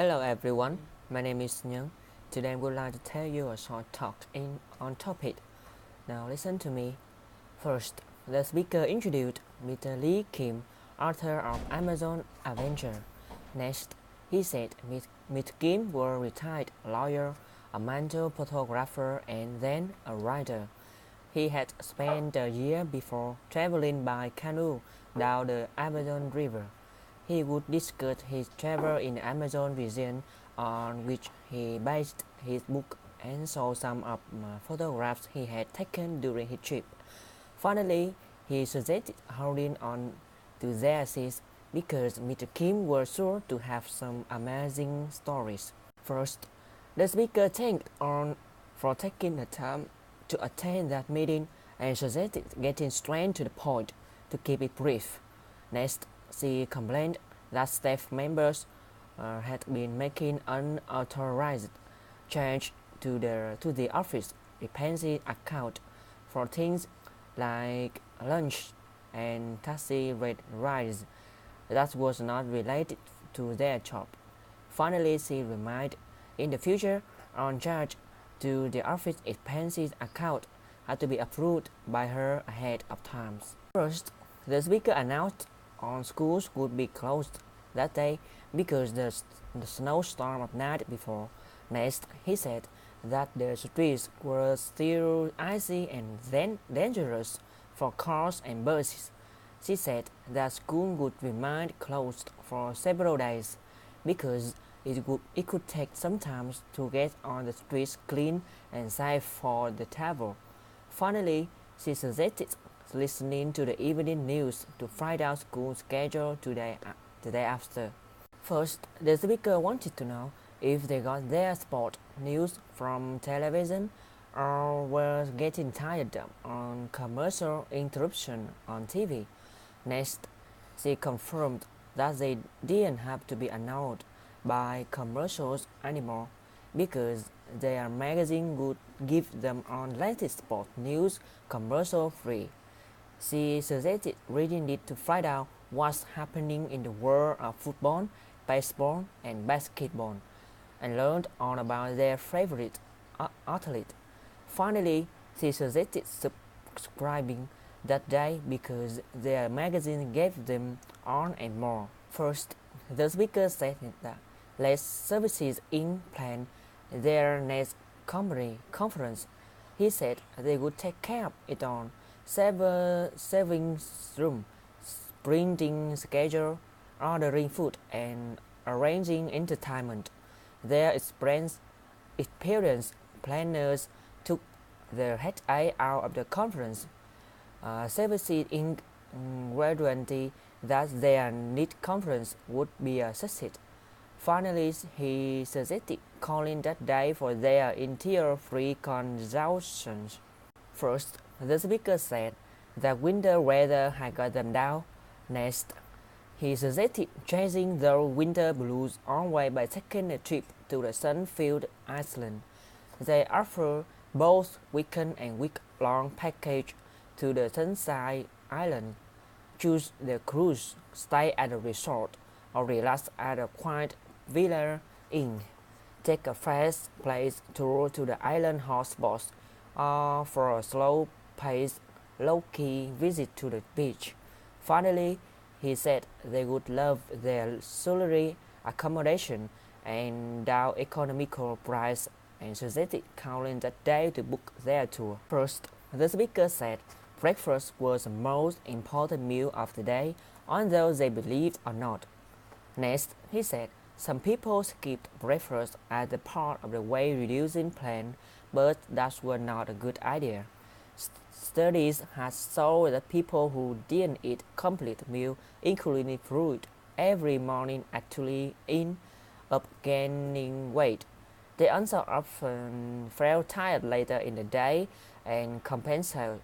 Hello everyone, my name is Nhân. Today I would like to tell you a short talk on topic. Now listen to me. First, the speaker introduced Mr. Lee Kim, author of Amazon Adventure. Next, he said Mr. Kim was a retired lawyer, a mental photographer, and then a writer. He had spent a year before traveling by canoe down the Amazon River. He would discuss his travel in the Amazon region, on which he based his book, and saw some of the photographs he had taken during his trip. Finally, he suggested holding on to their seats because Mr. Kim was sure to have some amazing stories. First, the speaker thanked on for taking the time to attend that meeting and suggested getting straight to the point to keep it brief. Next, she complained that staff members had been making unauthorized change to the office dependency account for things like lunch and taxi rides that was not related to their job. Finally, she reminded in the future on charge to the office expenses account had to be approved by her ahead of time. First, the speaker announced all schools would be closed that day because the snowstorm of night before. Next, he said that the streets were still icy and then dangerous for cars and buses. She said that school would remain closed for several days because it could take some time to get on the streets clean and safe for the travel. Finally, she suggested listening to the evening news to find out school schedule the day after. First, the speaker wanted to know if they got their sport news from television or were getting tired on commercial interruption on TV. Next, she confirmed that they didn't have to be annoyed by commercials anymore because their magazine would give them on latest sport news commercial free. She suggested reading it to find out what's happening in the world of football, baseball, and basketball, and learned all about their favorite athlete. Finally, she suggested subscribing that day because their magazine gave them on and more. First, the speaker said that less services in plan their next company conference. He said they would take care of it on saving room, printing schedule, ordering food, and arranging entertainment. Their experienced planners took the headache out of the conference, services in guarantee that their next conference would be a success. Finally, he suggested calling that day for their entire free consultations. First, the speaker said that winter weather had got them down. Next, he suggested chasing their winter blues on way by taking a trip to the sun-filled Iceland. They offer both weekend and week-long package to the Sunside Island. Choose the cruise, stay at a resort, or relax at a quiet villa inn. Take a fast-paced tour to the island hotspots, or for a slow-paced, low-key visit to the beach. Finally, he said they would love their salary accommodation and down economical price and suggested calling that day to book their tour. First, the speaker said breakfast was the most important meal of the day, although they believed or not. Next, he said some people skipped breakfast as a part of the weight reducing plan, but that was not a good idea. Studies had shown that people who didn't eat complete meal, including fruit, every morning actually end up gaining weight. They also often felt tired later in the day and compensate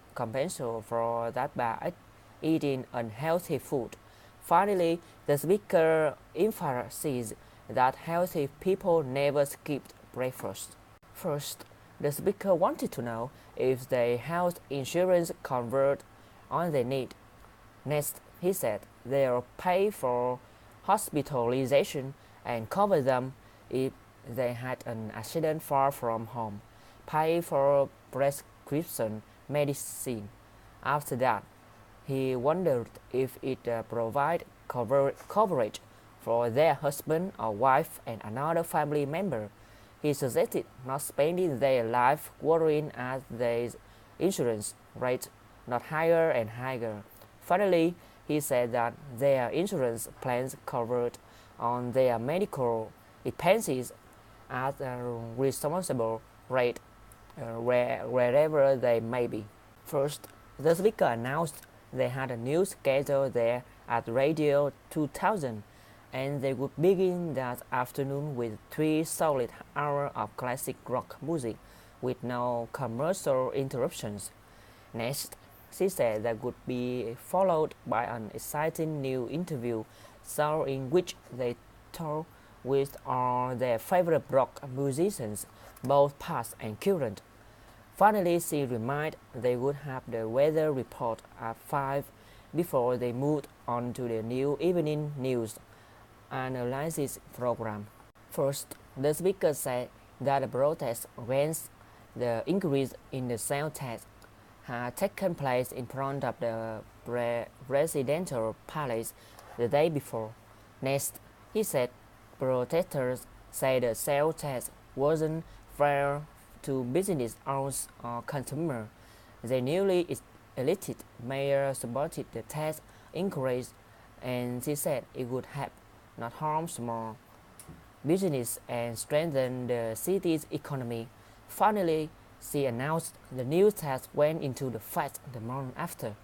for that by eating unhealthy food. Finally, the speaker emphasized that healthy people never skipped breakfast. First, the speaker wanted to know if their health insurance covered all they need. Next, he said they'll pay for hospitalization and cover them if they had an accident far from home, pay for prescription medicine. After that, he wondered if it provided coverage for their husband or wife and another family member. He suggested not spending their life worrying as their insurance rate got higher and higher. Finally, he said that their insurance plans covered on their medical expenses at a responsible rate wherever they may be. First, the speaker announced they had a new schedule there at Radio 2000, and they would begin that afternoon with 3 solid hours of classic rock music with no commercial interruptions. Next, she said that would be followed by an exciting new interview show in which they toured with all their favorite rock musicians, both past and current. Finally, she reminded they would have the weather report at 5 before they moved on to the new evening news analysis program. First, the speaker said that the protest against the increase in the sales tax had taken place in front of the presidential palace the day before. Next, he said protesters say the sales tax wasn't fair to business owners or consumers. The newly elected mayor supported the tax increase, and she said it would help, not harm, small business and strengthen the city's economy. Finally, she announced the new tax went into effect the month after.